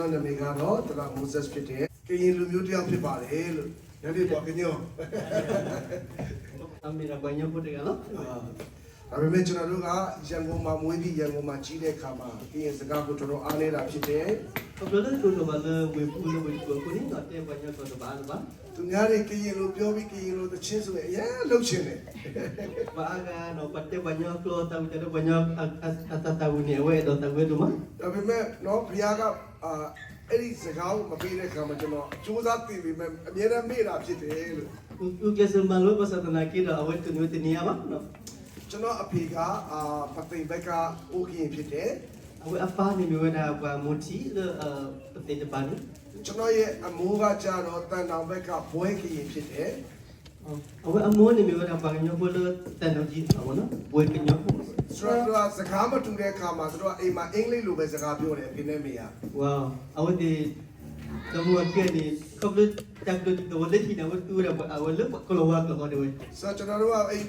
တော်နာမည်ကတော့တရာမိုးဆက်ဖြစ်တဲ့ကရင်လူမျိုးတယောက်ဖြစ်ပါတယ်လို့ညနေပေါ်ကညော အမေရပိုင်းဖို့တယ်နော် ဒါပေမဲ့ကျွန်တော်တို့ကရန်ကုန်မှာမွေးပြီးရန်ကုန်မှာကြီးတဲ့အခါမှာကရင်စကားကိုတော်တော်အားနေတာဖြစ်တယ် ဘယ်လိုလုပ်လို့ဘာလဲဝေပူလို့ဝေကိုကိုနေတော့တဲ့ပိုင်းတော့ဘာလို့ပါ သူများတွေကရင်လိုပြောပြီးကရင်လိုသချင်းဆိုရင်အရင်လှုပ်ရှင်တယ် ဘာကတော့ပတ်တဲ့ပိုင်းကလောတောက်တဲ့ပိုင်းအတတဝနေဝဲတော့တဝဲတို့မှာ ဒါပေမဲ့နော်ဘုရားကအဲ့ဒီစကားကိုမပေးတဲ့အခါမှာကျွန်တော်စူးစမ်းသိပြီးမှအမြဲတမ်းမေ့တာဖြစ်တယ်လို့ ဥကစမလို့ပတ်စတဲ့နာကိတော့အဝဲတူနေတနေရပါနော် ကျွန်တော်အဖေကပသိမ်ဘက်ကအိုးကရင်ဖြစ်တယ် အဝဲအဖာနေမျိုးတာကမူတီပတဲ့တပါနေ ကျွန်တော်ရဲ့အမိုးကကြတော့တန်တောင်ဘက်ကဘွဲကရင်ဖြစ်တယ် အဝဲအမိုးနေမျိုးတာပါညိုဘလို့တန်တော့ကြီးပါဘောနော်ဝဲကညို ဆိုတော့စကားမတူတဲ့အခါမှာသူတို့ကအိမ်မှာအင်္ဂလိပ်လိုပဲစကားပြောတယ်အဖေနဲ့မေက ဝါအဝဲဒီတော့ဘုရားကဒီကဘလတက်တော့လက်ရှိနေဝဲတူရပါအဝဲလို့ကလောဝါကတော့တယ် ဆိုတော့ကျွန်တော်တို့ကအဲ့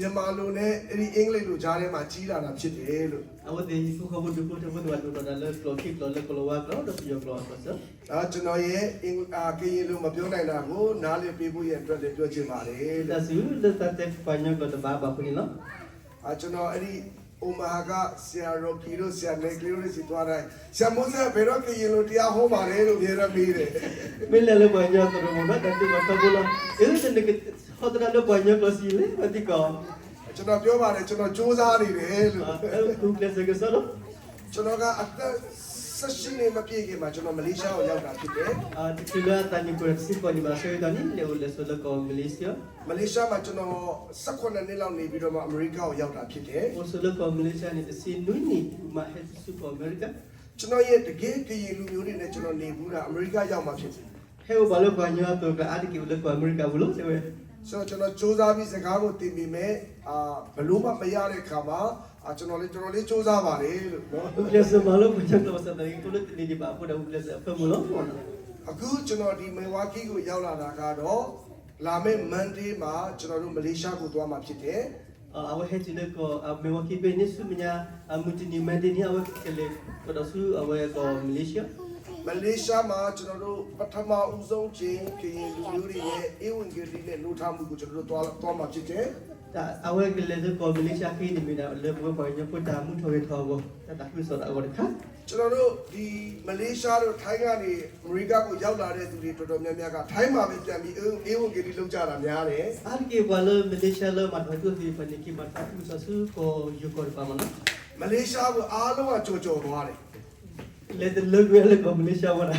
မြန်မာလိုနဲ့အဲ့ဒီအင်္ဂလိပ်လိုကြားထဲမှာကြီးလာတာဖြစ်တယ်လို့ အဝတ်ဒီခုခဘဒုကိုတဘဒဝတ်တော့လည်းကလောကိကလောလကလောဝါကတော့တော့ပြောကလောပါစ ဒါကျွန်တော်ရဲ့ကရင်လိုမပြောနိုင်တာကိုနားလည်ပေးဖို့ရဲ့အတွက်လည်းပြောချင်ပါတယ်လို့ ဒါစုလက်တက်ပိုင်းကတော့ဘာဘာခုနေနော် ကျွန်တော်အဲ့ဒီအိုမာကဆရာရိုကီတို့ဆရာနေကလေးတို့စီသွားတိုင်းဆရာမိုးဆက်ဘယ်တော့ကရင်လိုတရားဟောပါလဲလို့ပြောရပြီးတယ် မင်းလည်းပိုင်းတော့တော့မနော်တတိမတော့ဘူးလားအဲ့ဒီတည်းကဟောတဲ့တော့ပိုင်းတော့စီလေမတိကော ကျွန်တော်ပြောပါတယ်ကျွန်တော်စူးစမ်းနေတယ်လို့ အဲ့ဒုလက်စကစားတော့ ကျွန်တော်ကအသက်16နှစ်မပြည့်ခင်မှာကျွန်တော်မလေးရှားကိုရောက်တာဖြစ်တယ် ဒီကလာတန်ကိုစီပေါ်နေမှာဆွေးတယ်နိလေလက်စလကောမလေးရှား မလေးရှားမှာကျွန်တော်18နှစ်လောက်နေပြီးတော့မှအမေရိကကိုရောက်တာဖြစ်တယ် ဟိုစလကောမလေးရှားနေစီနွိနီမဟက်စုပေါ်အမေရိက ကျွန်တော်ရဲ့တကယ်ကရင်လူမျိုးတွေနဲ့ကျွန်တော်နေဘူးတာအမေရိကရောက်မှဖြစ်တယ် ဟဲ့ဘာလို့ပိုင်းတော့ကအဒီကိလကောအမေရိကဘူးလို့ဆိုရဲ ဆိုတော့ကျွန်တော်စူးစမ်းပြီးစကားကိုတင်ပြီးမယ်ဘလို့မှမရတဲ့ခါမှာကျွန်တော်လေးစူးစမ်းပါတယ်လို့နော် ဥပလက်စမလို့ပိုင်းတော့စတဲ့ကိုလည်းဒီပါဖို့တော့ဥပလက်စဖမှုလို့ အခုကျွန်တော်ဒီမေဝါကီကိုရောက်လာတာကတော့လာမယ့်မန်ဒေးမှာကျွန်တော်တို့မလေးရှားကိုသွားမှာဖြစ်တယ် awe hejile ko mewa ki be ni su mnya mutini mandini awe kele ko da su awe ko Malaysia မလေးရှားမှာကျွန်တော်တို့ပထမဦးဆုံးချိန်ကရင်လူမျိုးတွေရဲ့အေဝံဂေလိနဲ့နှုတ်ထားမှုကိုကျွန်တော်တို့သွားမှာဖြစ်တယ် ta awe kele ko Malaysia ki ni mina le bo ba nya ko ta mu thoye tho bo ta ku so da awe kha ကျွန်တော်တို့ဒီမလေးရှားတို့ထိုင်းကနေအမေရိကကိုရောက်လာတဲ့သူတွေတော်တော်များများကထိုင်းမှာပဲပြန်ပြီးအေဝံဂေလိလုပ်ကြတာများတယ် ar ke wala Malaysia le ma thoye tu pa ni ki ma ta ku so su ko yu ko pa ma na မလေးရှားကိုအားလုံးကကြော်သွားတယ် le de le we le ko Malaysia wala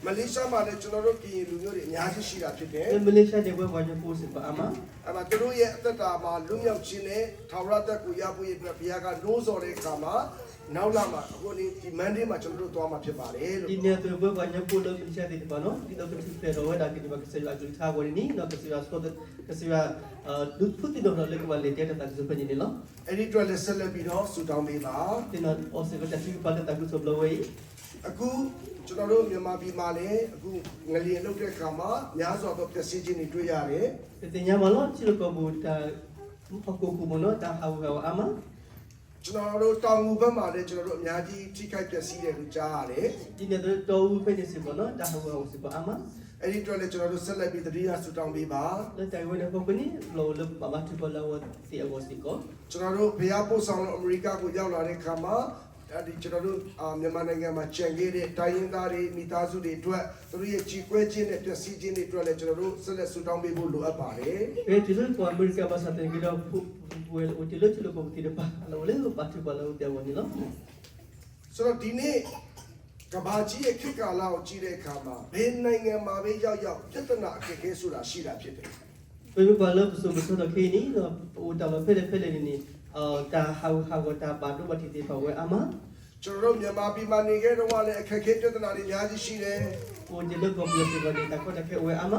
မလေးရှားမှာလည်းကျွန်တော်တို့ကရင်လူမျိုးတွေအများကြီးရှိတာဖြစ်တယ် Malaysia de we ba nya ko se pa ama အဲ့မှာသူတို့ရဲ့အသက်တာမှာလွတ်မြောက်ခြင်းနဲ့ထာဝရသက်ကိုရဖို့ရအတွက်ဘုရားကနိုးစော်တဲ့အခါမှာနောက်လာမှာအခုဒီမန်ဒေးမှာကျွန်တော်တို့သွားမှာဖြစ်ပါတယ်လို့ di ne to we ba nya ko le Malaysia de pa no di to ke se ro we da ke di ba ke se la ju tha bo ni no ke se ya so ke se ya du phu ti no le ko ba le te ta ke so pa ni ni no အဲ့ဒီအတွက်လည်းဆက်လက်ပြီးတော့ဆူတောင်းပေးပါ ti no o se ko ta ti pa ta ku so lo we အခုကျွန်တော်တို့မြန်မာပြည်မှာလည်းအခုငလျင်လုပ်တဲ့အခါမှာများစွာသောပျက်စီးခြင်းတွေတွေ့ရတယ် ke ti nya ma lo chi lo ko bu ta ko ku mo no ta ha wa ama ကျွန်တော်တို့တောင်ငူဘက်မှာလည်းကျွန်တော်တို့အများကြီးထိခိုက်ပျက်စီးတယ်လို့ကြားရတယ် di ne to u pe ni se ko no ta ha wa se ko ama အဲ့ဒီအတွက်လည်းကျွန်တော်တို့ဆက်လက်ပြီးသတိရဆူတောင်းပေးပါ le ta we ne ko ni lo le ba ma ti ko la wa ti a wa se ko ကျွန်တော်တို့ဘုရားပို့ဆောင်လို့အမေရိကကိုရောက်လာတဲ့အခါမှာဒီကျွန်တော်တို့မြန်မာနိုင်ငံမှာကြံခဲ့တဲ့တိုင်းရင်းသားတွေမိသားစုတွေအတွက်သူတို့ရဲ့ကြီးကွဲခြင်းနဲ့ပျက်စီးခြင်းတွေအတွက်လည်းကျွန်တော်တို့ဆက်လက်ဆူတောင်းပေးဖို့လိုအပ်ပါတယ် e ti lo ko America ba sa te ki do we o ti lo ko ti de pa lo le ba ti ba lo te wa ni no ဆိုတော့ဒီနေ့ကဘာကြီးရဲ့ခေတ်ကာလကိုကြည့်တဲ့အခါမှာဘယ်နိုင်ငံမှာပဲရောက်ရောက်ပြဿနာအခက်အခဲဆိုတာရှိတာဖြစ်တယ် we ba lo so so da ke ni no o ta lo pe le ni ta ha ta ba do ba ti te pa we ama ကျွန်တော်တို့မြန်မာပြည်မှာနေခဲ့တော့လည်းအခက်အခဲပြဿနာတွေအများကြီးရှိတယ် o ti lo ko bi se ba ni ta ko ta ke we ama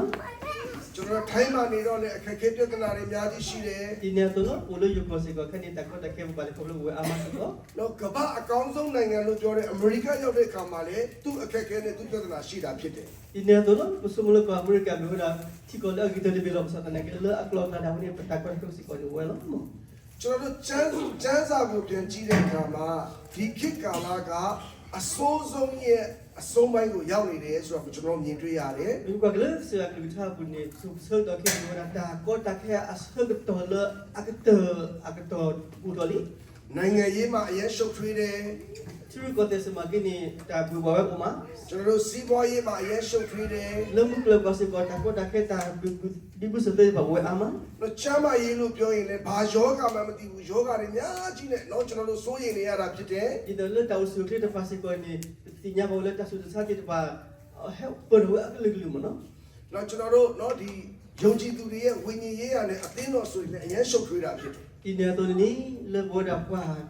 ကျွန်တော်ထိုင်းမှာနေတော့လည်းအခက်အခဲပြဿနာတွေအများကြီးရှိတယ် di ne to lo o lo yu ko se ko ka ni ta ko ta ke ba le ko lo we ama ko တော့ကမ္ဘာအကောင်းဆုံးနိုင်ငံလို့ပြောတဲ့အမေရိကရောက်တဲ့အခါမှာလည်းသူ့အခက်အခဲနဲ့သူ့ပြဿနာရှိတာဖြစ်တယ် di ne to lo so mo lo ko America me da ti ko la ki to de be lo sa ta ne ke lo aklo na da ni ta ko ko si ko ni we lo ကျွန်တော်တို့ကျန်းစာကိုပြန်ကြည့်တဲ့အခါမှာဒီခေတ်ကာလကအဆိုးဆုံးရဲ့ အဆုံးပိုင်းကိုရောက်နေတယ်ဆိုတော့ကျွန်တော်မြင်တွေ့ရတယ် Minggu kali saya kelihatan bunyi susah tak kira mana dah kau tak kira asal betul le agak budoli. နိုင်ငံရေးမှာအရင်ရှုပ်ထွေးတယ် Ciri kau tu semakin ni dah berbawa rumah. ကျွန်တော်တို့စီးပွားရေးမှာအရင်ရှုပ်ထွေးတယ် Lemu kalau kau sih kau tak kira dah dibu sebelah bawa aman. တော့ချမ်းမရေးလို့ပြောရင်လည်းဘာယောဂမှမသိဘူးယောဂတွေအများကြီးနဲ့တော့ကျွန်တော်တို့စိုးရိမ်နေရတာဖြစ်တယ် Itu le tahu sulit dah pasti kau ni tinya bawa le tak sudah sakit bah help perlu agak lagi mana. တော့ကျွန်တော်တို့နော်ဒီယုံကြည်သူတွေရဲ့ဝိညာဉ်ရေးရနဲ့အသင်းတော်ဆိုရင်လည်းအရင်ရှုပ်ထွေးတာဖြစ်တယ် Tinya tu ni le bawa dapat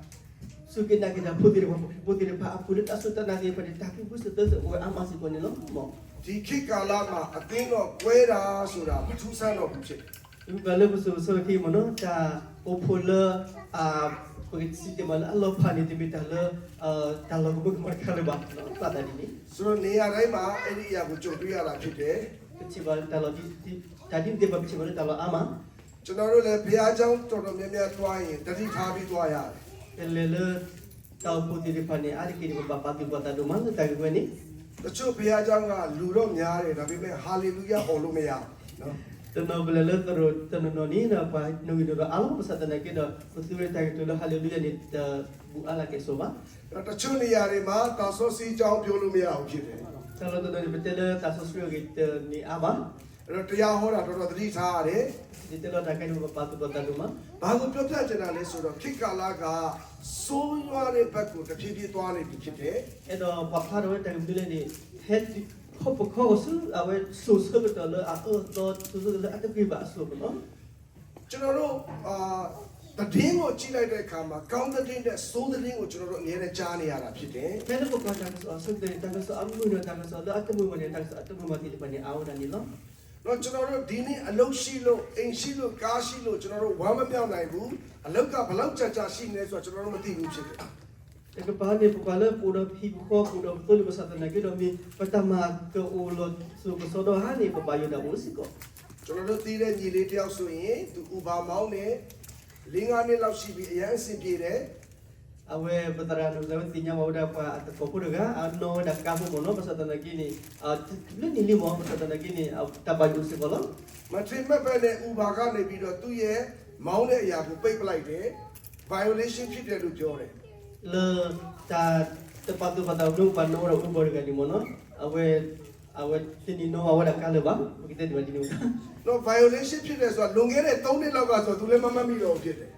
sukin nak kita putih apa apulit asal tak nanti pada tak ibu setelah bawa aman sih kau ni lo mau. ဒီခေတ်ကာလမှာအသင်းတော်ကွဲတာဆိုတာမထူးဆန်းတော့ဘူးဖြစ်တယ် Ibu kalau betul ki mana dah popular pergi di mana Allah pani di bidang le kalau gua kemarin kali bah tak tadi ni ဆိုတော့နေရာတိုင်းမှာအဲ့ဒီအရာကိုကြုံတွေ့ရတာဖြစ်တယ် kecil kalau di tadi dia kecil mana kalau aman ကျွန်တော်တို့လည်းဘုရားကျောင်းတော်တော်များများတွားရင်တတိထားပြီးတွားရတယ် le tahu putih di pani ada kini bapa tu buat ada mana tak gua ni တချို့ဘုရားကျောင်းကလူတော့များတယ်ဒါပေမဲ့ဟာလေလုယာဟောလို့မရဘူးနော် tenau bela terus tenau ni apa nunggu dulu Allah pasal tenau kita betul tak itu lah haleluya ni bu Allah ke soba တချို့နေရာတွေမှာတာဆောစီကျောင်းပြောလို့မရဘူးဖြစ်တယ် kalau tenau ni betul tak sesuai kita ni apa အဲ့တော့တရားဟောတာတော်တော်သတိထားရတယ် di telur tak kena bapa tu buat ada mana ဘာကိုပြောပြချင်တာလဲဆိုတော့ခေတ်ကာလကစိုးရွားတဲ့ဘက်ကိုတဖြည်းဖြည်းသွားနေပြီဖြစ်တယ် Edo papa ro ta dile ni head kho su awe su su betul le to su su le ata kiba su no ကျွန်တော်တို့သတင်းကိုကြည့်လိုက်တဲ့အခါမှာကောင်းတဲ့သတင်းနဲ့ဆိုးတဲ့သတင်းကိုကျွန်တော်တို့အများနဲ့ကြားနေရတာဖြစ်တယ် Pele ko ka ta su de ta su amu no ta su le ata mu ne ta su ata mu ma ti pa ni aw na ni no တော့ကျွန်တော်တို့ဒီနေ့အလုပ်ရှိလို့အိမ်ရှိလို့ကားရှိလို့ကျွန်တော်တို့ဝမ်းမမြောက်နိုင်ဘူးအလုပ်ကဘယ်လောက်ကြာရှိနေလဲဆိုတော့ကျွန်တော်တို့မသိဘူးဖြစ်တယ် e ko pa ni ko la pu do phi ko pu do to lu sa ta na ke do mi patama ko o lo su ko so do ha ni ko pa yo da mo si ko ကျွန်တော်တို့သိတဲ့ညီလေးတယောက်ဆိုရင်သူဥပါမောင်းနဲ့၄၅နှစ်လောက်ရှိပြီအရင်အဆင်ပြေတယ် awe betara no sa ti nya wa da pa at ko pu ga no da ka mo no pa sa ta na ki ni le ni li mo pa sa ta na ki ni ta ba ju si ko lo မထင်မဲ့ပဲနဲ့ဥပါကနေပြီးတော့သူ့ရဲ့မောင်းတဲ့အရာကိုပိတ်ပလိုက်တယ် violation ဖြစ်တယ်လို့ပြောတယ် le ta tepat tu pada belum panu orang umur dengan di mana awe sini no awe dah kalah bang kita di mana ni တော့ violation ဖြစ်တယ်ဆိုတာလွန်ခဲ့တဲ့3နှစ်လောက်ကဆိုသူလည်းမမှတ်မိတော့ဖြစ်တယ်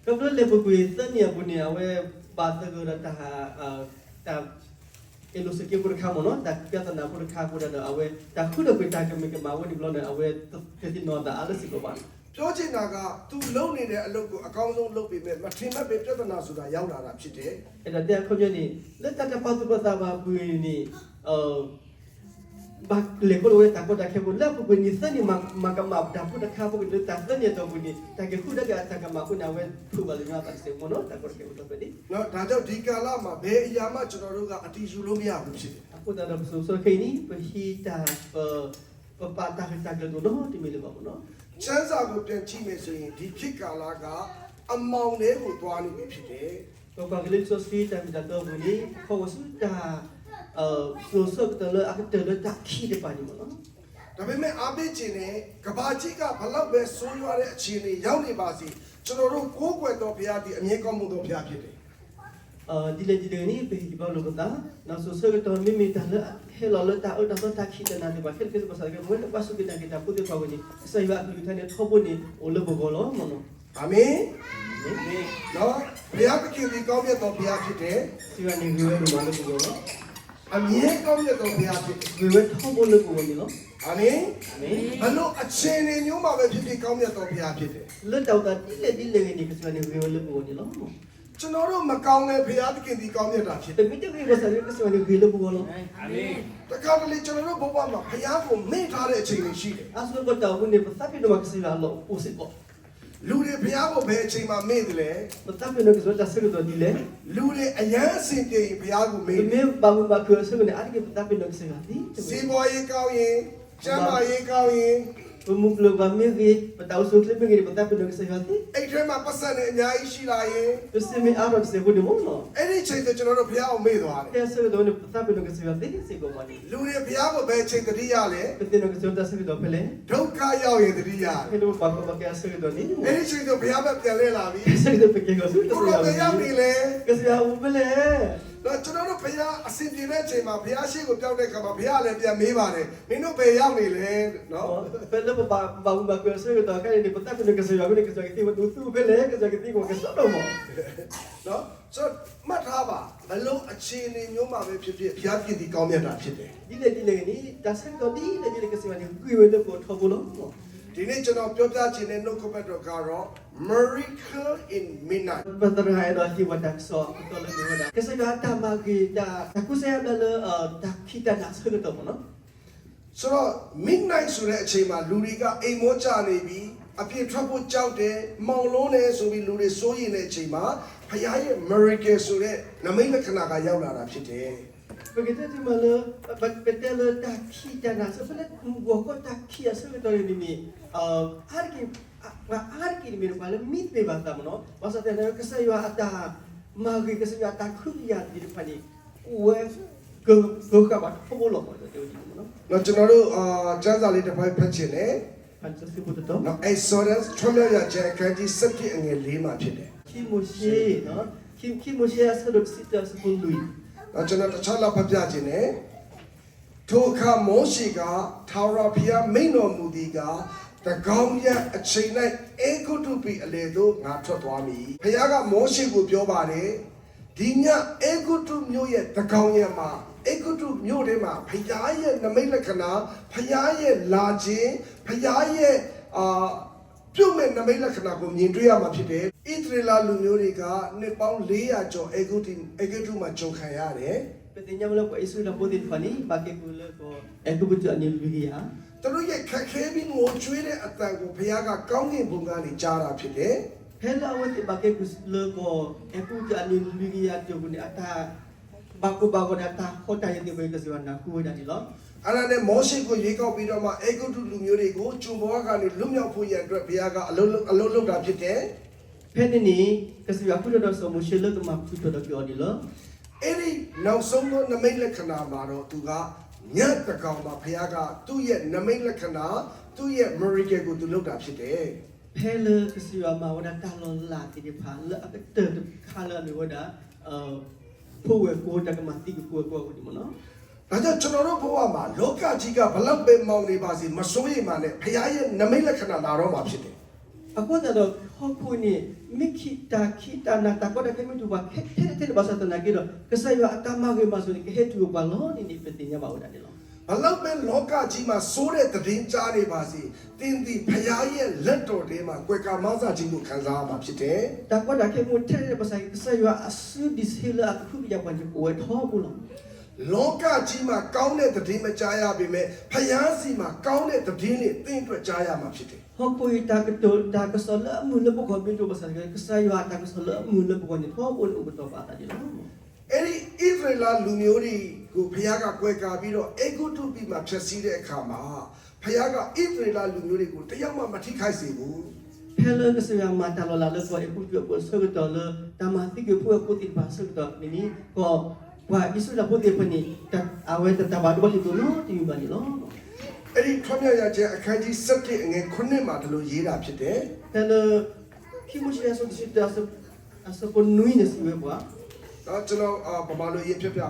kalau le buku tanya punya awe bata ke dah ta elu sekian pun kamu no tak kata nak pun kamu dah awe tak kuda kita kami ke mahu di belakang awe jadi no dah alas sih kawan ပြောချင်တာကသူလုံနေတဲ့အလုပ်ကိုအကောင်းဆုံးလုပ်ပြီးမဲ့မထင်မဲ့ပဲပြဿနာဆိုတာရောက်လာတာဖြစ်တယ် ada dia kau jadi le tak dapat tu pada babu ini bak le ko we ta ko da ke bulla bu ni sani maka ma da pu da ka bu ni ta sani to bu ni ta ke ku da ga ta ka ma ku na we pu ba le na ta se mo no ta ko ke bu to pe ni နော်ဒါကြောင့်ဒီကာလမှာဘယ်အရာမှကျွန်တော်တို့ကအတီးယူလို့မရဘူးဖြစ်တယ် aku da dalam so ke ni pe hi ta pa ta ta ke do no ti mi le ba no ချမ်းစာကိုပြန်ကြည့်မယ်ဆိုရင်ဒီခေတ်ကာလကအမောင်တွေကိုတွားနေပြီဖြစ်တယ် ko ka ke le so ski ta mi da do bu ni ko su ta so so ta le ak ta le ta ki de pa ni mo no ဒါပေမဲ့အားပေးခြင်းနဲ့ကဘာကြီးကဘလောက်ပဲဆိုးရွားတဲ့အခြေအနေရောက်နေပါစေကျွန်တော်တို့ကိုးကွယ်တော်ဘုရားဒီအမြဲကောင်းမှုတော်ဘုရားဖြစ်တယ် dile ni pe di ba lo kata na so so ke to mi mi ta le he lo le ta o ta so ta ki ta na ni ba ke ke ba sa ke mo ta su ke na ke ta pu de pa ni sa ba ku ta ne tho bu ni o le bo go lo mo no အာမင်နော်ဘုရားသခင်ဒီကောင်းမြတ်တော်ဘုရားဖြစ်တယ် si ba ni we we ma le bo go lo အမြဲကောင်းမြတ်တော်ဘုရားဖြစ်တယ် we we tho bu le bo ni lo အာမင် amen ဘလို့အခြေအနေမျိုးမှာပဲဖြစ်ဖြစ်ကောင်းမြတ်တော်ဘုရားဖြစ်တယ် le ta ta di le ni ke si ba ni we le bo ni lo ကျွန်တော်တို့မကောင်းတဲ့ဘုရားသခင်ဒီကောင်းမြတ်တာဖြစ်တယ် te mi te ke ba sa ke si ba ni we le bo go lo Amen. တခါတလေကျွန်တော်တို့ဘဝမှာဘုရားကိုမေ့ထားတဲ့အချိန်တွေရှိတယ် asu ko ta bu ni pa sa pi no ma ke si ba lo o si ko လူတွေဘုရားကိုဘယ်အချိန်မှာမေ့တယ်လဲ pa ta pi no ke so ta se ke do di le လူတွေအယမ်းအစင်ပြေရင်ဘုရားကိုမေ့ me တယ် ba mu ba ke se ke ni ari ke pa ta pi no ke si ba di စီးပွားရေးကောင်းရင်ကျမ်းမာရေးကောင်းရင် ko Pemukul bamiri, patau sukli miri patah penuh kesehatan. အိတ်ထဲမှာပတ်စံနေအများကြီးရှိလာရင် Pasti arab sebu di mana? အဲ့ဒီချိန်ဆိုကျွန်တော်တို့ဘုရားကိုမေ့သွားတယ် Dia sekedar ni patah penuh kesehatan sego mani. လူတွေဘုရားကိုပဲချိန်တတိယလဲ Penuh kesehatan sekedar pele. ဒုက္ခရောက်ရင်တတိယတယ် Kalau bapa pakai sekedar ni. အဲ့ဒီချိန်ဆိုဘုရားပဲပြန်လဲလာပြီ Sekedar pakai kasut ဘုရားပဲရောက်နေလေ kesehatan pele. တော့ကျွန်တော်တို့ဘုရားအစဉ်ပြေတဲ့အချိန်မှာဘုရားရှိခိုးပြောက်တဲ့ခါမှာဘုရားလည်းပြန်မေးပါတယ်မင်းတို့ဘယ်ရောက်နေလဲနော် Pele bapa pakai sekedar kan ini patah penuh kesehatan ni kesehatan itu tu pele kesehatan itu kesehatan mo. နော်ဆိုတော့မှတ်ထားပါဘလုံးအခြေအနေမျိုးမှာပဲဖြစ်ဖြစ်ဘုရားပြည်တည်ကောင်းမြတ်တာဖြစ်တယ် Dile ni dah sekedar ni dah jadi kesehatan ni. Kui wede ko thobulo. ဒီနေ့ကျွန်တော်ပြောပြချင်တဲ့နှုတ်ခပတ်တော်ကတော့ miracle in midnight Berterhai dah wadak so betul le wadak. Kesehatan magi dah aku saya adalah dah kita nak sekedar mo no. ဆိုတော့ midnight ဆိုတဲ့အချိန်မှာလူတွေကအိမ်မောကြနေပြီအပြည့်ထွက်ဖို့ကြောက်တယ်မောင်လုံးနေဆိုပြီးလူတွေစိုးရိမ်တဲ့အချိန်မှာဘုရားရဲ့ miracle ဆိုတဲ့နမိတ်လက္ခဏာကရောက်လာတာဖြစ်တယ် Begitu tu malah betul dah kita nak sebenarnya gua kau dah kita sekedar ini hari ni malah mit bebas tamu no. Maksudnya kesehatan ada magi kesehatan kuliah di depan ni. Uang ke kawan pemulung macam tu no. တော့ကျွန်တော်တို့ကျမ်းစာလေးတစ်ပိုက်ဖတ်ချင်တယ် Pancas tu betul. နော် Exodus ထွန်းမြောက်ရာကျမ်းအခန်းကြီး7အငယ်4မှာဖြစ်တယ် Kimoshe no. Kimoshe sedut sita sepuluh. တော့ကျွန်တော်တခြားလောက်ဖတ်ပြချင်တယ်ထိုအခါမောရှိကထာဝရဘုရားမိန့်တော်မူသည်ကတကောင်းရအချိန်၌အေဂုတုပိအလေသို့ငါထွက်သွားမည်ဘုရားကမောရှိကိုပြောပါတယ်ဒီညအေဂုတုမြို့ရဲ့တကောင်းရမှာအေဂုတုမြို့ထဲမှာဘုရားရဲ့နမိတ်လက္ခဏာဘုရားရဲ့လာခြင်းဘုရားရဲ့ပြုတ်မဲ့နမိတ်လက္ခဏာကိုမြင်တွေ့ရမှာဖြစ်တယ်ဣသရေလလူမျိုးတွေကနှစ်ပေါင်း400ကျော်အေဂုတုမှာဂျုံခံရတယ် Petinya mula ko isu na putin pani pakai gula ko aku betul ni lebih ya. သူတို့ရဲ့ခက်ခဲပြီးငိုကြွေးတဲ့အတန်ကိုဘုရားကကောင်းကင်ဘုံကနေကြားတာဖြစ်တယ် Hela awat pakai gula ko aku betul ni lebih ya tu ni ata baku ata kota yang dia bagi kesiwan aku dah di lo. ။အဲ့ဒါနဲ့မောရှိကိုရေကောက်ပြီးတော့မှအေဂုတုလူမျိုးတွေကိုဂျုံဘဝကနေလွတ်မြောက်ဖို့ရန်အတွက်ဘုရားကအလုံးလုပ်တာဖြစ်တယ် Pen ni kesiwan aku dah semua shela ke mak tu dah kau di lo. ။အဲ့ဒီနောက်ဆုံးသောနမိတ်လက္ခဏာမှာတော့သူကညတ်တကောင်မှာဘုရားကသူ့ရဲ့နမိတ်လက္ခဏာသူ့ရဲ့ miracle ကိုသူလုပ်တာဖြစ်တယ် Hela kesiwan mau dah talon lah di depan le aku ter kala ni wada puwe ko dah mati ko di mana. ။ဒါကြောင့်ကျွန်တော်တို့ဘဝမှာလောကကြီးကဘလောက်ပဲမောင်နေပါစေမစိုးရိမ်ပါနဲ့ဘုရားရဲ့နမိတ်လက္ခဏာလာတော့မှာဖြစ်တယ် Aku tak tahu hoku ni kita nak takut ada kami tu buat hete bahasa tanah kita kesaya agama ke masuk ni ke hetu balon ini pentingnya bau dah ni lo. ။ဘလောက်ပဲလောကကြီးမှာစိုးတဲ့သတင်းကြားနေပါစေတင်းဒီဘုရားရဲ့လက်တော်ထဲမှာကွယ်ကာမဆာခြင်းကိုခံစားရမှာဖြစ်တယ် Takut ada kami hete bahasa kesaya asu di sila aku dia panjang kuat hoku lo. ။လောကကြီးမှာကောင်းတဲ့သတင်းမကြားရပေမဲ့ဘုရားစီမှာကောင်းတဲ့သတင်းတွေသင်အတွက်ကြားရမှာဖြစ်တယ် Hoku tak betul tak kesolah mula bukan pintu bahasa kesaya tak kesolah mula bukan ni hoku betul apa tadi lo. ။အဲ့ဒီဣသရေလလူမျိုးတွေကိုဘုရားကကွယ်ကာပြီးတော့အေဂုတုပြည်မှာဖြတ်စည်းတဲ့အခါမှာဘုရားကဣသရေလလူမျိုးတွေကိုတရားမှမထိခိုက်စေဘူး Hello kesaya mata lo lalu ko aku juga ko sebetul le tamati ke aku tin bahasa betul ini ko wah isu dah putih pani tak awet tetap ada balik tu lo tinggi balik lo. ။အဲ့ဒီထွန်းမြောက်ရခြင်းအခန်းကြီး7အငယ်9မှာဒီလိုရေးတာဖြစ်တယ် Hello kimushi aso disita aso pun nui ni siwe buat. ။ဒါကျွန်တော်ဗမာလိုရေးဖတ်ပြ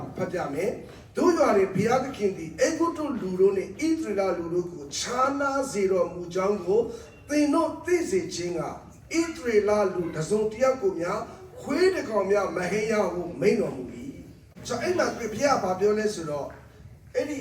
မယ်။တို့ရွာတွေဘုရားသခင်သည်အေဂုတုလူတို့နဲ့ဣသရေလလူတို့ကိုခြားနာစေတော်မူကြောင်းကိုသင်တို့သိစေခြင်းကဣသရေလလူတစ်စုံတစ်ယောက်ကိုများခွေးတစ်ကောင်များမဟိယဟုမိန်တော်မူ၏။ဆိုအဲ့မှာဘုရားဘာပြောလဲဆိုတော့အဲ့ဒီ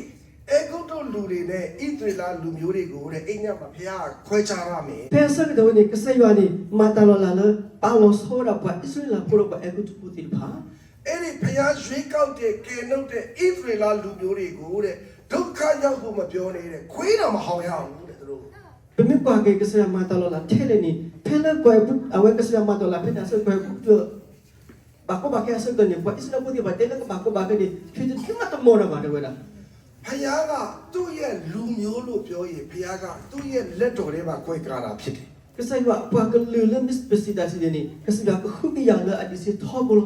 အေဂုတုလူတွေနဲ့ဣသရေလလူမျိုးတွေကိုတဲ့အိမ်ညမှာဘုရားခွဲခြားရမယ် Pesa kita ni kesaya ni mata lo lalu palo sora buat isu lah pura buat aku tu putih bah. ။အဲ့ဒီဘုရားရွေးကောက်တဲ့ကယ်နှုတ်တဲ့ဣသရေလလူမျိုးတွေကိုတဲ့ဒုက္ခရောက်ဖို့မပြောနေတဲ့ခွေးတော်မဟောင်ရဘူးတဲ့သူတို့ Pemikwa ke kesaya mata lo lalu tele ni pela ko awet kesaya mata lo lalu pena aso ko tu bako pakai aso tu ni buat isu lah putih buat tele ko bako pakai ni kita cuma temu orang ada weda. ဖယားကသူ့ရဲ့လူမျိုးလို့ပြောရင်ဖယားကသူ့ရဲ့လက်တော်ထဲမှာကွယ်ကာတာဖြစ်တယ် Kasi wa pa ke le mis pesida sini ni. Kasi wa ke hu ya le adi si thobol.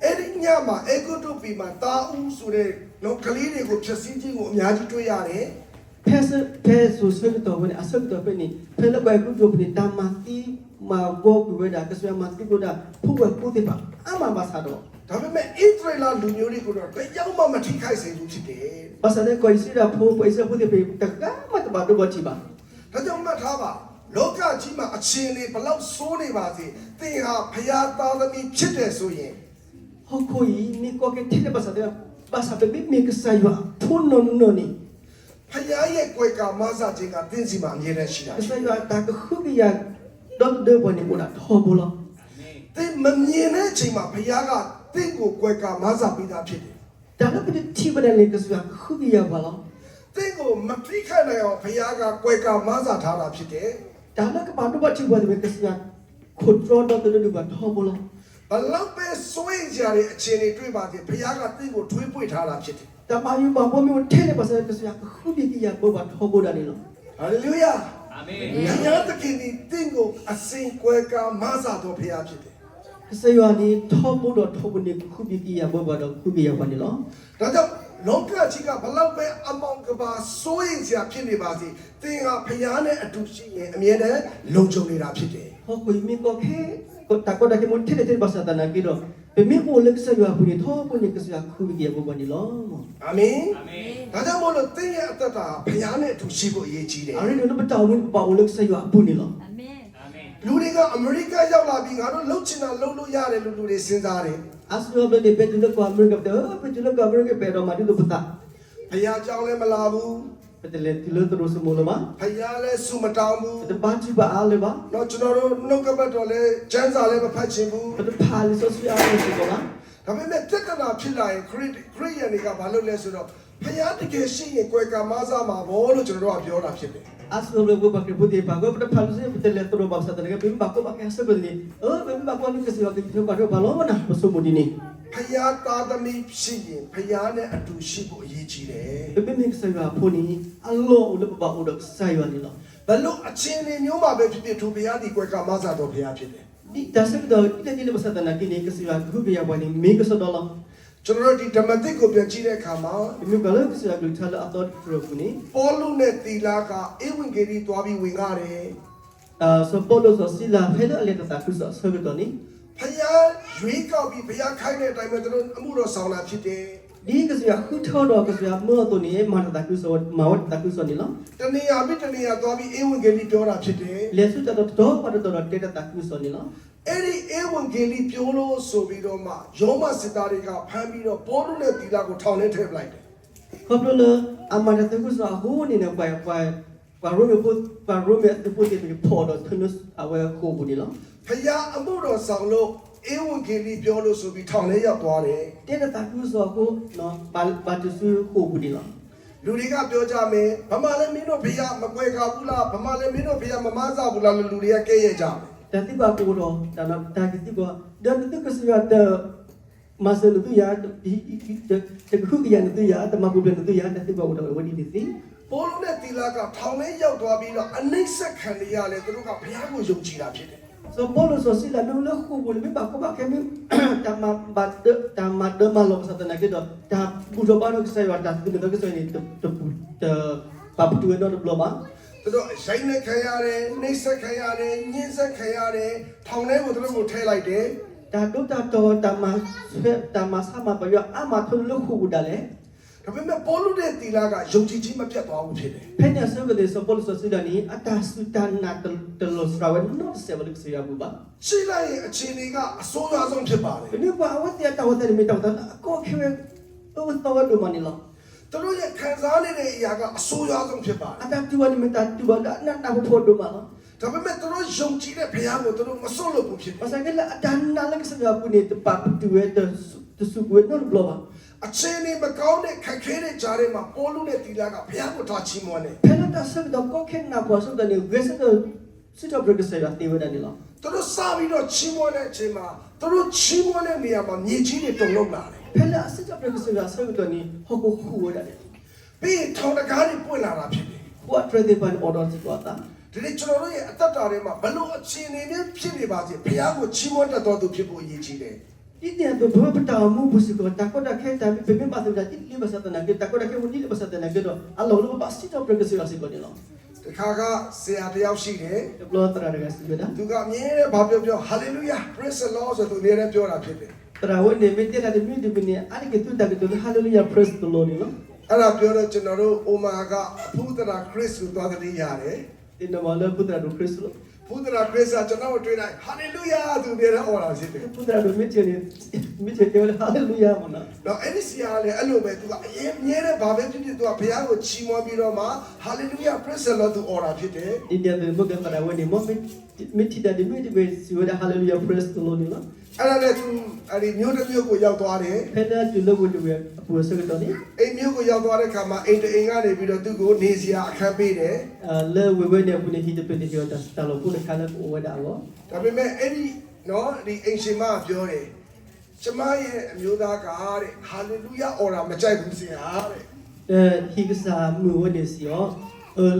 အဲ့ဒီညမှာအေဂုတုပြည်မှာတာဦးဆိုတဲ့နော်ကလေးတွေကိုဖြည့်ဆည်းခြင်းကိုအများကြီးတွေ့ရတယ် Peso se to when asal to pe ni. Pela ba ku jo ni tamati ma go ku we da kasi mati ko da pu wa ku te pa. Ama ba sa do. ဒါပေမဲ့ဣသရေလလူမျိုးတွေကိုတော့တယောက်မှမထိခိုက်စေဘူးဖြစ်တယ် Pasal de ko isi da pu pa isa pu te pe ta ka ma ta ba do ba chi ba. ဒါကြောင့်မှတ်ထားပါလောကကြီးမှာအခြေအနေဘလောက်ဆိုးနေပါစေသင်ဟာဖယားသားသမီးဖြစ်တယ်ဆိုရင် Ho ko yi ni ko ke thile pasal de pasal pe mi ke sa wa pu no ni. ဖယားရဲ့ကွယ်ကာမဆာခြင်းကသင်စီမှာအမြဲတမ်းရှိတာ Kasi wa ta ke hu ya do de bo ni ko da thobol. သင်မမြင်တဲ့အချိန်မှာဖယားကသင်ကိုကွယ်ကာမဆာပေးတာဖြစ်တယ် Da na pe ti ba da le kasi wa hu ya ba lo. သင်ကိုမထိခိုက်နိုင်အောင်ဖယားကကွယ်ကာမဆာထားတာဖြစ်တယ် Da na ka ba do ba chi ba de kasi wa control do de ba thobol. ဘလောက်ပဲစွန့်ကြတဲ့အခြေအနေတွေ့ပါစေဖယားကသင်ကိုထွေးပွေ့ထားတာဖြစ်တယ် Da ba yu ba bo mi wo thele pasal kasi wa hu bi ya bo ba thobol da ni lo. ဟာလေလုယာ အာမင် ဘုရားသခင်ဒီသင်ကိုအစဉ်ကွယ်ကာမဆာတော်ဖယားဖြစ်တယ် Kasi wa ni thobol do thobol ni hu bi ya bo ba do hu bi ya ba ni lo. ဒါကြောင့်လောကကြီးကဘလောက်ပဲအမောင်ကပါစိုးရင်စရာဖြစ်နေပါစေသင်ဟာဖယားနဲ့အတူရှိရင်အမြဲတမ်းလုံခြုံနေတာဖြစ်တယ် Ho ko mi ko ke ko ta ko da ke mo thele thele pasal ta na ki do. Pe mi ko le kasi wa pu ni thobol ni kasi wa hu bi ya bo ba ni lo. အာမင် အာမင် ဒါကြောင့်မို့လို့သင်ရဲ့အသက်တာဖယားနဲ့အတူရှိဖို့အရေးကြီးတယ် Ari no ba ta win ba wo le kasi wa pu ni lo. Amen. အာမင် လူတွေကအမေရိကရောက်လာပြီးငါတို့လှုပ်ချင်တာလှုပ်လို့ရတယ်လို့လူတွေစဉ်းစားတယ် Aslo ba de pe tu le ko America de pe tu le ko America pe do ma di do pata. ဖယားကြောင်းလည်းမလာဘူး Pe te le ti le terus mo lo ma. ဖယားလည်းစုမတောင်းဘူး Pe te ba chi ba a le ba. တော့ကျွန်တော်တို့နှုတ်ကပတ်တော်လည်းကျမ်းစာလည်းမဖတ်ချင်ဘူး Pe te pa li so si a le si ko la. ဒါပေမဲ့ပြဿနာဖြစ်လာရင်ခရစ်ယာန်တွေကဘာလုပ်လဲဆိုတော့ဖယားတကယ်ရှိရင်ကွယ်ကာမဆာမှာဘောလို့ကျွန်တော်တို့ကပြောတာဖြစ်တယ် Aslo le ko ba ke putih pa ko pe te pa li se pe te le terus ba sa ta ke pe ba ko ba ke sa ko ni. Pe ba ko ni ke si wa ke ba do ba lo na. Ba so mo di ni. ဖယားသားသမီးဖြစ်ရင်ဖယားနဲ့အတူရှိဖို့အရေးကြီးတယ် Pe pe mi ke sa wa pu ni. Allo le ba o do sa yo ni lo. ဘလို့အချင်းတွေမျိုးမှာပဲဖြစ်ဖြစ်သူဖယားဒီကွယ်ကာမဆာတော်ဖယားဖြစ်တယ် Di da sa do ite ni le ba sa ta na ki ni ke si wa hu bi ya ba ni mi ke so do lo. ကျွန်တော်တို့ဒီဓမ္မသစ်ကိုပြန်ကြည့်တဲ့အခါမှာ Pe mi ka le ke si wa lu tha le a to pro ku ni. ပေါလုနဲ့သီလာကဧဝံဂေလိသွားပြီးဝင်ကြတယ် So Paulo so sila phela le ta ku so so do ni. ဖယားရွေးကောက်ပြီးဖယားခိုင်းတဲ့အတိုင်းပဲသူတို့အမှုတော်ဆောင်တာဖြစ်တယ် Di ke sia hu tho do ke sia mo to ni ma ta ku so ma wa ta ku so ni lo. တနေရာပြီးတနေရာသွားပြီးဧဝံဂေလိပြောတာဖြစ်တယ် Le su ta do pa do te ta ku so ni lo. အဲ့ဒီဧဝံဂေလိပြောလို့ဆိုပြီးတော့မှယောမစစ်သားတွေကဖမ်းပြီးတော့ပေါလုနဲ့သီလာကိုထောင်ထဲထည့်ပလိုက်တယ် Koplo le amana ta ku so hu ni na pa ro me te pu te po do thunus awe ko bu ni lo. ဖယားအမှုတော်ဆောင်လို့ဧဝံဂေလိပြောလို့ဆိုပြီးထောင်ထဲရောက်သွားတယ် Te ta ku so ko no pa tu su ko bu ni lo. လူတွေကပြောကြမယ်ဗမာလည်းမင်းတို့ဖယားမကွယ်ကာဘူးလားဗမာလည်းမင်းတို့ဖယားမမဆဘူးလားလို့လူတွေကကဲ့ရဲ့ကြတယ် Ta ti ba ko do ta na ta ki ti ko dan tu ke sia ta masa tu ya te ku ya tu ya ta ma ku tu ya ta ti ba do wa ni ni si. ပေါလုနဲ့သီလာကထောင်ထဲရောက်သွားပြီးတော့အနိစ္စခံရရတယ်သူတို့ကဘုရားကိုယုံကြည်တာဖြစ်တယ် So Paulo so sila no le ku bu mi ba ko ba ke mi ta ma de ma lo sa ta na ke do ta bu do ba no ke sa wa ta ku do ke sa ni te pa pu tu no do ma သူတို့ရိုင်းနဲ့ခံရတယ်နှိစ္စခံရတယ်ညှင်းဆက်ခံရတယ်ထောင်ထဲကိုသူတို့ကိုထည့်လိုက်တယ် ta do ta to ta ma sa ma ba yo a ma thu le ku bu da le ဒါပေမဲ့ပေါလုနဲ့သီလာကယုံကြည်ခြင်းမပြတ်သွားဘူးဖြစ်တယ် pe nya so ke so Paulo so sila ni ata su ta na te lo sra wa no se ba ke sa bu ba ရှိလိုက်ရင်အခြေအနေကအဆိုးရွားဆုံးဖြစ်ပါတယ် ni ba wa ta wa ta ni mi ta ta ko ke we to wa do ma ni lo သူတို့ရဲ့ခံစားနေတဲ့အရာကအဆိုးရွားဆုံးဖြစ်ပါတယ် ata ti wa ni mi ta ti wa da na ta pho do ma lo ဒါပေမဲ့သူတို့ယုံကြည်တဲ့ဘုရားကိုသူတို့မစွန့်လို့ဘူးဖြစ်တယ် Pasal kala dan nalang sa pu ni pa tu we te su we no blo ba. အခြေအနေမကောင်းတဲ့ခက်ခဲတဲ့ကြားထဲမှာပေါလုနဲ့သီလာကဘုရားကိုထားချီးမွမ်းတယ် Pela ta sa do ko ken na po so da ni we sa do si to bro ke sa ya ti we da ni lo. သူတို့စပြီးတော့ချီးမွမ်းတဲ့အချိန်မှာသူတို့ချီးမွမ်းတဲ့နေရာမှာမြေကြီးတွေတုန်လှုပ်လာတယ် Pela si to bro ke sa ya sa do ni ho ko khu we da ni. ပြီးထောင်တကားတွေပွင့်လာတာဖြစ်တယ် Buat trade ban order si kuata. ဒီနေ့ကျွန်တော်တို့ရဲ့အသက်တာတွေမှာဘလို့အခြေအနေမျိုးဖြစ်နေပါစေဘုရားကိုချီးမွမ်းတတ်တော်သူဖြစ်ဖို့အရေးကြီးတယ် Ini tu bawa bertamu busi ko takut dah kaya tapi pemimpin pasal dah ini bahasa tanah kita takut dah kaya muni bahasa tanah kita. Allah lu pasti tak berkesan sih kau ni lo. တခါကဆရာတယောက်ရှိတယ် Kalau terada gas beda. သူကအမြဲတမ်းဘာပြော hallelujah praise the lord ဆိုသူအမြဲတမ်းပြောတာဖြစ်တယ် Terawih ni mesti ada mesti bini. Ada gitu tak gitu hallelujah praise the Lord ni lo. အဲ့ဒါပြောတော့ကျွန်တော်တို့အိုမာကအဖူးတရာခရစ်ကိုသွားတဲ့ရတယ် Ini malah putra do Kristus lo. ဖူးတရာခရစ်ကကျွန်တော်တို့တွေ့တိုင်း hallelujah သူအမြဲတမ်းဟောတာဖြစ်တယ် Putra do mesti dia hallelujah mana. တော့အဲ့ဒီဆရာကလည်းအဲ့လိုပဲသူကအရင်အမြဲတမ်းဘာပဲဖြစ်ဖြစ်သူကဘုရားကိုချီးမွမ်းပြီးတော့မှ hallelujah praise the lord သူအော်တာဖြစ်တယ် Ini ada bukan terawih ni. Mau mesti ada mesti siapa hallelujah praise the Lord ni lo. အဲ့ဒါနဲ့သူအဲ့ဒီမြို့တစ်မြို့ကိုရောက်သွားတယ် Pernah dulu buat puasa kita ni. အိမ်မြို့ကိုရောက်သွားတဲ့အခါမှာအိမ်တအိမ်ကနေပြီးတော့သူ့ကိုနေစရာအခန်းပေးတယ် Le wewe ni punya hidup ni dia dah tahu pun kalau wewe dah Allah. ဒါပေမဲ့အဲ့ဒီနော်ဒီအိမ်ရှင်မကပြောတယ်ကျမရဲ့အမျိုးသားကတဲ့ hallelujah အော်တာမကြိုက်ဘူးဆရာတဲ့ Higsa muwe ni sio.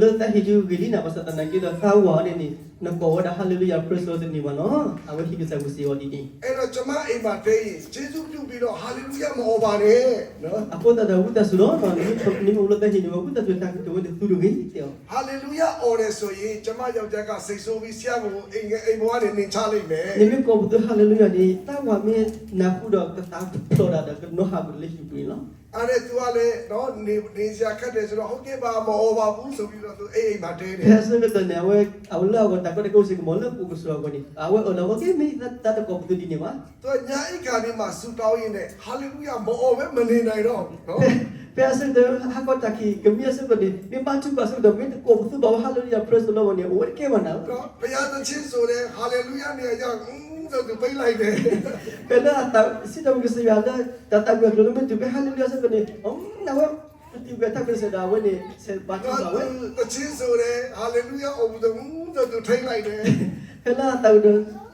Le tak hidup gini nak pasal tanah kita tahu ni nak bawa dah hallelujah praise Lord ni mana. Awak higsa busio di ni. အဲ့တော့ကျမအိမ်မှာတည်းရင်ကျေးဇူးပြုပြီးတော့ hallelujah မအော်ပါနဲ့နော် Aku tak tahu dah sudah ni mulut dah hidup aku tak tahu tak tahu tu dulu ni tio. hallelujah အော်တယ်ဆိုရင်ကျမယောက်ျားကစိတ်ဆိုးပြီးဆရာကိုအိမ်ဘဝကနေနင်ချလိုက်မယ် Ni kau betul hallelujah ni tahu ni nak dah kata flora dah kena habis hidup ni lah. အဲ့ဒါသူကလည်းနော်နေစရာခက်တယ်ဆိုတော့ဟုတ်ကဲ့ပါမအော်ပါဘူးဆိုပြီးတော့သူအိမ်မှာတဲတယ် Biasa kata ni awak takut aku sih malu aku suruh aku ni. Awak awak ni tak kau betul di ni mah. သူကညာအိတ်ခါလေးမှာဆူတောင်းရင်းနဲ့ hallelujah မအော်ပဲမနေနိုင်တော့နော် Biasa tu aku tak kebiasa kau ni baca bahasa tu kau betul bawa hallelujah praise the Lord ni. Awak ke mana? နော်ဘုရားသခင်ဆိုတဲ့ hallelujah နေရာကြောင့်ဆိုသူပိတ်လိုက်တယ် Kena tak si tahu ke saya ada tak gua dulu tu hallelujah sebab ni. Awak tiba tak bisa dah awak ni saya baca နော် awak. သခင်ဆိုတဲ့ hallelujah အော်ဘူးဆိုသူထိတ်လိုက်တယ် Kena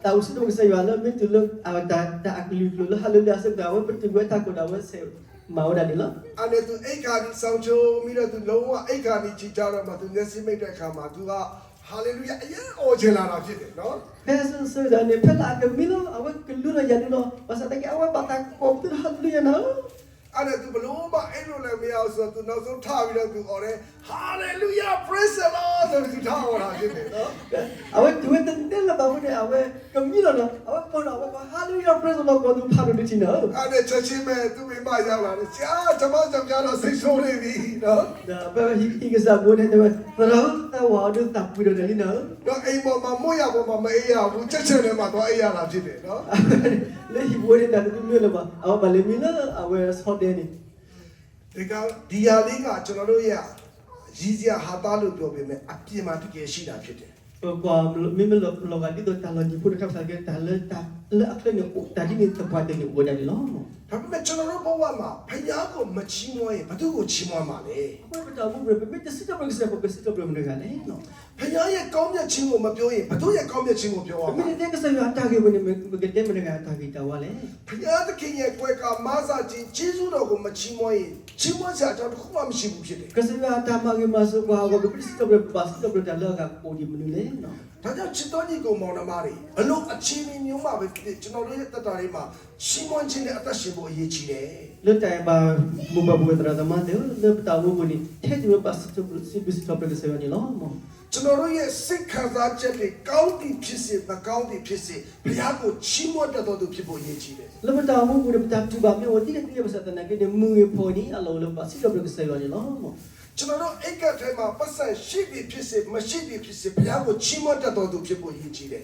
tahu si tahu ke saya ada tu lu awak tak aku lu hallelujah sebab awak tiba takut awak saya mau dah ni lah. အဲ့ဒါသူအိတ်ခါကြီးစောင်းချိုးပြီးတော့သူလုံးဝအိတ်ခါကြီးကြည်ကြတော့မှသူမျက်စိမိတ်တဲ့အခါမှာသူက hallelujah အရင်အော်ချင်လာတာဖြစ်တယ်နော် Biasa sudah ni pernah aku milo awak keluar aja dulu. Pasal tak awak batak kau tu hallelujah nah. အဲ့ဒါသူဘလို့မအဲ့လိုလည်းမရဘူးဆိုတော့သူနောက်ဆုံးထားပြီးတော့သူအော်တယ် hallelujah praise the lord ဆိုပြီးထားအော်တာဖြစ်တယ်နော် Awak tu tendel lah bawa ni awak kemilo lah. Awak pun awak hallelujah praise the Lord kau tu paru di sini. အဲ့ဒါချက်ချင်းပဲသူမိမရောက်လာတယ်ဆရာကျွန်မကြောင့်ကြတော့စိတ်ဆိုးနေပြီနော် Dah bawa hingga sabun ni tu. Terus tahu ada tak pun dah ni nah. တော့အိမ်ပေါ်မှာမို့ရပေါ်မှာမအေးရဘူးချက်ချင်းထဲမှာတော့အေးရတာဖြစ်တယ်နော် Le hibu ni dah tu milo lah. Awak balik milo awak hot dia ni. ဒီဟာလေးကကျွန်တော်တို့ရရည်စရာဟာသားလို့ပြောပေမဲ့အပြင်းမှာတကယ်ရှိတာဖြစ်တယ် Kau mimi lo gadi tu talon di pun kau sakit talon tak le aku ni tadi ni tempat ni udah di lama. ဒါပေမဲ့ကျွန်တော်တို့ဘဝမှာဖယားကိုမချီးမွမ်းရင်ဘသူကိုချီးမွမ်းမှာလဲ Aku beritahu berapa mesti siapa belum dengar ni. ဖယားရဲ့ကောင်းမြတ်ခြင်းကိုမပြောရင်ဘသူရဲ့ကောင်းမြတ်ခြင်းကိုပြောရမှာ Mesti dia kesal ada ke punya begitu mendengar ada kita wale. ဖယားသခင်ရဲ့ကွယ်ကမဆာခြင်းကျေးဇူးတော်ကိုမချီးမွမ်းရင်ချီးမွမ်းစရာအကြောင်းတစ်ခုမှမရှိဘူးဖြစ်တယ် Kesal ada magi masuk gua gua mesti siapa belum dah lega kau di menule. ဒါကြောင့်ချစ်တော်ညီကိုမောင်နှမတွေဘလို့အချင်းမျိုးမှပဲဖြစ်ကျွန်တော်တို့ရဲ့တက်တာတွေမှာချီးမွမ်းခြင်းနဲ့အသက်ရှင်ဖို့အရေးကြီးတယ် Letak ba mubah buat terasa mati. Le tahu bunyi. Teh juga pas siapa kesal ni lama. ကျွန်တော်တို့ရဲ့စိတ်ခံစားချက်တွေကောင်းသည်ဖြစ်စေမကောင်းသည်ဖြစ်စေဘုရားကိုချီးမွမ်းတတ်တော်သူဖြစ်ဖို့အရေးကြီးတယ် Lepas tahu bunyi betul tu ba me wati dia pasal tanah ke dia mungi poni Allah lepas siapa kesal ni lama. ကျွန်တော်တို့အိတ်ကတ်ထဲမှာပတ်စံရှိသည်ဖြစ်စေမရှိသည်ဖြစ်စေဘုရားကိုချီးမွမ်းတတ်တော်သူဖြစ်ဖို့အရေးကြီးတယ်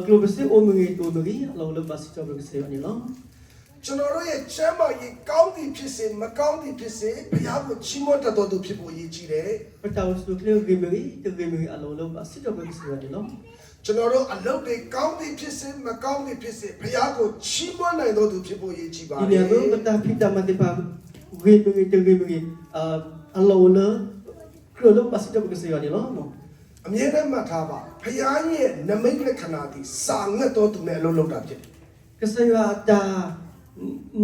Kalau bersih omongi tu bagi Allah lepas siapa kesal ni lama. ကျွန်တော်တို့ရဲ့ချမ်းသာရေးကောင်းသည်ဖြစ်စေမကောင်းသည်ဖြစ်စေဘုရားကိုချီးမွမ်းတတ်တော်သူဖြစ်ဖို့အရေးကြီးတယ် Bertahu sukle gemeri Allah lepas siapa kesal ni lama. ကျွန်တော်တို့အလုပ်တွေကောင်းသည်ဖြစ်စေမကောင်းသည်ဖြစ်စေဘုရားကိုချီးမွမ်းနိုင်တော်သူဖြစ်ဖို့အရေးကြီးပါတ Ini ယ် aku betah kita mati pa gemeri Allah kalau lepas siapa kesal ni lama. အမြဲတမ်းမှတ်ထားပါဘုရားရဲ့နမိတ်လက္ခဏာသည်စာငတ်တော်သူနဲ့အလုပ်လုပ်တာဖြစ်တယ် Kesal ada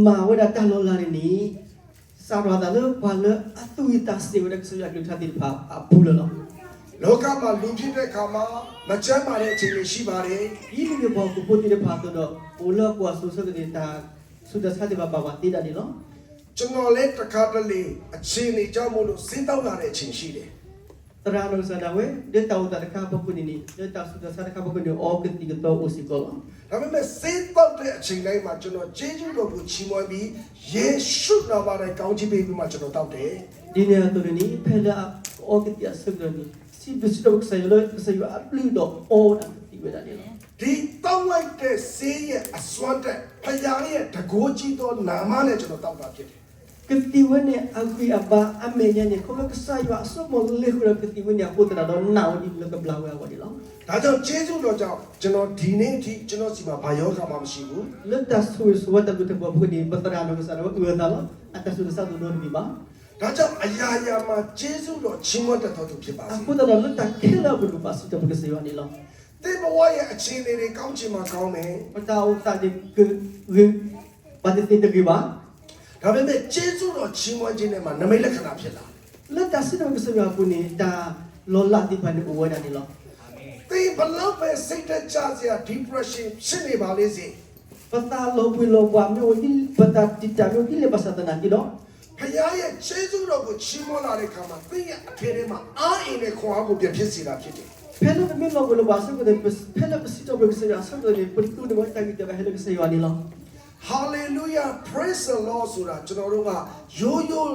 mau dah tahu lari ni sarada le bala atuita sewa ke soya ke thati pha apula lo လောကမှာလူဖြစ်တဲ့အခါမှာမချမ်းသာတဲ့အချိန်တွေရှိပါတယ် ini ke ba ku poti de pha to do ola kwa su sa ke ta suda sa de ba ba ti da ni lo ကျွန်တော်လည်းတစ်ခါတလေအချိန်တွေကြောင့်မို့လို့စဉ်းတောက်လာတဲ့အချိန်ရှိတယ် tara no sa da we de ta uta ka ba ku ni de ta suda sa ka ba ku ni o ke ti ke to o si ko lo ဒါပေမဲ့စဉ်းတောက်တဲ့အချိန်တိုင်းမှာကျွန်တော်ကျေးဇူးတော်ကိုချီးမွမ်းပြီးယေရှုနာမနဲ့ကောင်းချီးပေးပြီးမှကျွန်တော်တောက်တယ် dine to ni phela o ke ti sa ni si bis do sa yo sa yo aplu do o da ti we da ni lo ဒီတောက်လိုက်တဲ့ဆေးရဲ့အစွမ်းတက်ဖခင်ရဲ့တကိုးကြီးသောနာမနဲ့ကျွန်တော်တောက်တာဖြစ်တယ် ketiwa ni aku aba amenya ni ko ka sa yo so mo le ko ketiwa ni aku ta do na o di le ka bla wa di lo ဒါကြောင့်ကျေးဇူးတော်ကြောင့်ကျွန်တော်ဒီနေ့အထိကျွန်တော်စီမှာဘာယောဂမှမရှိဘူး le ta su su wa ta bu te bo bu ni ba tara no sa do u da lo ata su sa do no ni ba ဒါကြောင့်အရာရာမှာကျေးဇူးတော်ချီးမွမ်းတတ်တော်သူဖြစ်ပါစေ aku ta do le ta ke la bu ba su ta bu ke sa yo ni lo သင်ဘဝရဲ့အခြေအနေတွေကောင်းချင်မှကောင်းမယ် ba ta o ta de ke ge ba de te ge ba ဒါပေမဲ့ကျေးဇူးတော်ချီးမွမ်းခြင်းနဲ့မှာနမိတ်လက္ခဏာဖြစ်လာ le ta su do ke sa yo ku ni ta lo la ti pa ni o wa da ni lo သင်ဘလောက်ပဲစိတ်သက်ကြစရာ depression ဖြစ်နေပါလေစေ ba ta lo bu lo wa me o di ba ta ti ta me o di le ba sa ta na ti lo ဖခင်ရဲ့ကျေးဇူးတော်ကိုချီးမွမ်းလာတဲ့အခါမှာသင်ရဲ့အထဲထဲမှာအားအင်နဲ့ခွန်အားကိုပြန်ဖြစ်စေတာဖြစ်တယ် pela me lo bu lo ba sa ko de pela ba si to bu ke sa yo sa do ni pu tu de wa ta ki de ba hele ke sa yo ni lo hallelujah praise the lord ဆိုတာကျွန်တော်တို့ကရိုးရိုး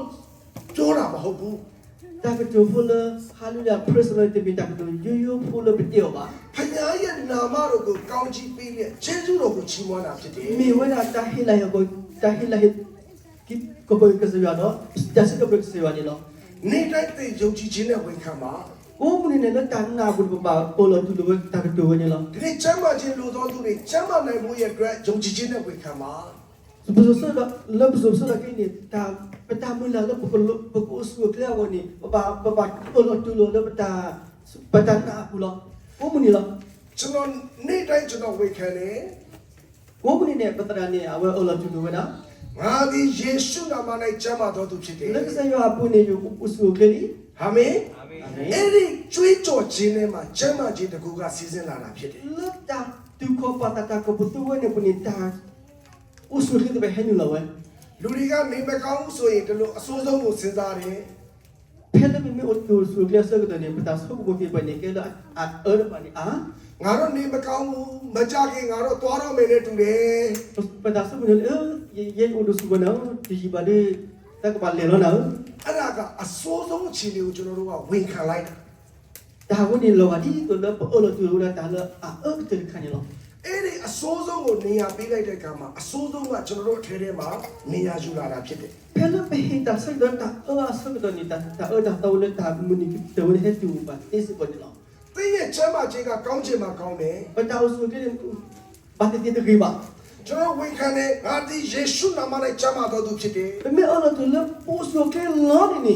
ပြောတာမဟုတ်ဘူး ta ke tu fu le hallelujah praise the lord te bi ta ke tu yo yo fu le bi te o ba ဖခင်ရဲ့နာမတော်ကိုကောင်းချီးပေးတဲ့ကျေးဇူးတော်ကိုချီးမွမ်းတာဖြစ်တယ် mi wa na ta hila yo ko ta hila he ki ko ko ke sa yo no ta si ko ke sa yo ni lo နေ့တိုင်းသင်ယုံကြည်ခြင်းနဲ့ဝန်ခံပါ o mu ni ne le ta na bu ba o lo tu lo ta ke tu ni lo ဒီနေ့ကျမ်းမာခြင်းလိုသောသူတွေကျမ်းမာနိုင်မှုရဲ့အတွက်ယုံကြည်ခြင်းနဲ့ဝန်ခံပါ bu so da le bu so da ke ni ta pa ta mu la le bu ko su ke la wo ni ba o lo tu lo le pa ta na bu lo o mu ni lo ကျွန်တော်နေ့တိုင်းကျွန်တော်ဝန်ခံတယ် o mu ni ne pa ta ni a we o lo tu lo da ငါသည်ယေရှုနာမ၌ကျမ်းမာတော်သူဖြစ်တယ် le ke sa yo a pu ni yo u su ke ni အာမင်အဲ့ဒီကြွေးကြော်ခြင်းထဲမှာကျမ်းမာခြင်းတစ်ခုကစီစဉ်လာတာဖြစ်တယ် le ta tu ko pa ta ko bu tu we ne pu ni ta u su ke de be he ni lo we လူတွေကနေမကောင်းဘူးဆိုရင်ဒီလိုအဆိုးဆုံးကိုစဉ်းစားတယ် pela me o tu su ke sa ko de ni pa ta so ko ke pa ni ke la a pa ni a ငါတို့နေမကောင်းဘူးမကြခင်ငါတို့သွားတော့မယ်နဲ့တူတယ် pa ta so ko ni ye o do su ko na ti ba de ta ko ba le lo na အဲ့ဒါကအဆိုးဆုံးအခြေအနေကိုကျွန်တော်တို့ကဝန်ခံလိုက်တာ ta wo ni lo wa di to le o lo tu lo ta le a te kan ni lo အဲ့ဒီအဆိုးဆုံးကိုနေရာပေးလိုက်တဲ့အခါမှာအဆိုးဆုံးကကျွန်တော်တို့အထဲထဲမှာနေရာယူလာတာဖြစ်တယ် pela be he ta sa do ta a so ko ni ta ta ta le ta mu ni te wo he tu ba te se ko ni lo သင်ရဲ့ကျမ်းမာခြင်းကကောင်းခြင်းမှာကောင်းတယ် pa ta su ke ba te te ge ba ကျွန်တော်ဝန်ခံတယ်ငါဒီယေရှုနာမနဲ့ကျမ်းမာတော်သူဖြစ်တယ် me o lo tu le po su ke lo ni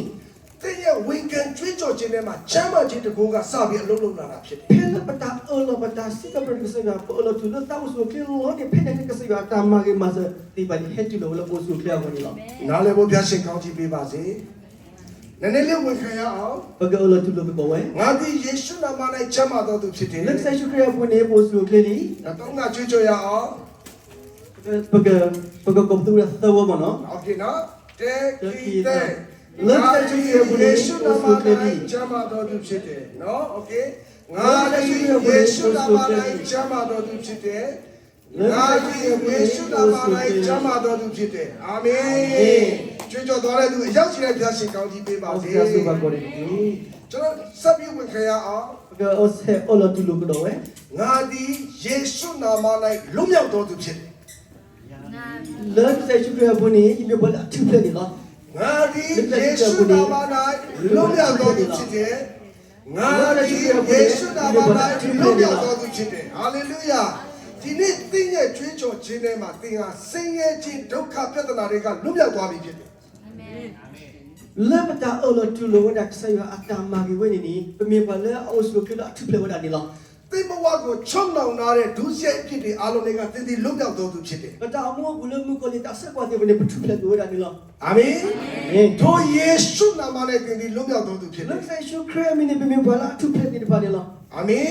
သင်ရဲ့ဝန်ခံကြွေးကြော်ခြင်းထဲမှာကျမ်းမာခြင်းတကူကစပြီးအလုံးလုံးလာတာဖြစ်တယ် pela pata olo pata sika per ke sa olo tu le ta su ke lo ni pe ne ke sa ta ma ge ma sa ti ba ni he tu lo po su ke lo ni lo နားလည်ဖို့ဘုရားရှင်ကောင်းချီးပေးပါစေနည်းနည်းလေးဝန်ခံရအောင် pa ke olo tu lo ko we ငါဒီယေရှုနာမနဲ့ကျမ်းမာတော်သူဖြစ်တယ် le sa su ke po ne po su ke ni တော့ငါကြွေးကြော်ရအောင် pa ke ko tu la sa wo mo no โอเคနော်တဲခီတဲ လက်သက်ချွေးဘူးလေ ယေရှုနာမ၌ကျမ်းမာတော်သူဖြစ်တယ်နော်โอเคငါဒီယေရှုနာမ၌ကျမ်းမာတော်သူဖြစ်တယ်ငါဒီယေရှုနာမ၌ကျမ်းမာတော်သူဖြစ်တယ်အာမင်ကြွေးကြော်တော်တဲ့သူအရောက်ရှိတဲ့ဘုရားရှင်ကောင်းကြီးပေးပါ o စေ se su ba ko ni ကျွန်တော်ဆက်ပြီးဝင်ခရအောင် pa ke o se olo tu lo ko we ငါဒီယေရှုနာမ၌လွတ်မြောက်တော်သူဖြစ်တယ် le sa su ke po ni me bo la tu le ni lo ငါဒီယေရှုနာမ၌လွတ်မြောက်တော်သူဖြစ်တယ်ငါဒီယေရှုနာမ၌လွတ်မြောက်တော်သူဖြစ်တယ်ဟာလေလုယာဒီနေ့သင်ရဲ့ကြွေးကြော်ခြင်းထဲမှာသင်ဟာဆင်းရဲခြင်းဒုက္ခပြဿနာတွေကလွတ်မြောက်သွားပြီဖြစ်တယ် le pata olo tu lo da sa yo ata ma ge we ni pe me ba le o su ke la tu le wa da ni lo သ သိမဝကိုချုံနောင်လာတဲ့ဒုစရိုက်အဖြစ်တွေအားလုံးတွေကသင်ဒီလွတ်မြောက်တော်သူဖြစ်တယ် Kata amu gula mu ko ni tak sekwa te bene betul la dua ni lo. အာမင် Amen. ထိုယေရှုနာမနဲ့သင်ဒီလွတ်မြောက်တော်သူဖြစ်တယ် Lek sai shu kre mi ni bimi bala tu phe ni pa ni lo. အာမင်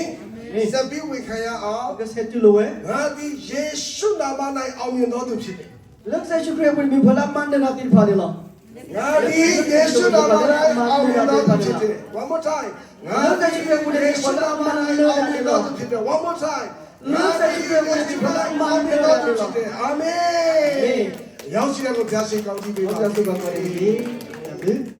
စပ်ပြီးဝင်ခံရအောင် Ka se tu lo we. ငါဒီယေရှုနာမ၌အောင်မြင်တော်သူဖြစ်တယ် Lek sai shu kre bimi bala man na ti pa ni lo. ငါဒီယေရှုနာမ၌အောင်မြင်တော်သူဖြစ်တယ် one more time ငါဒီယေရှုနာမ၌အောင်မြင်တော်သူဖြစ်တယ် one more time ငါဒီယေရှုနာမ၌အောင်မြင်တော်သူဖြစ်တယ်အာမင်ရောက်ရှိတဲ့ကိုဖျားရှင်ကောင်းကြီးပေးပါ Ka tu ba ko ni. Ya.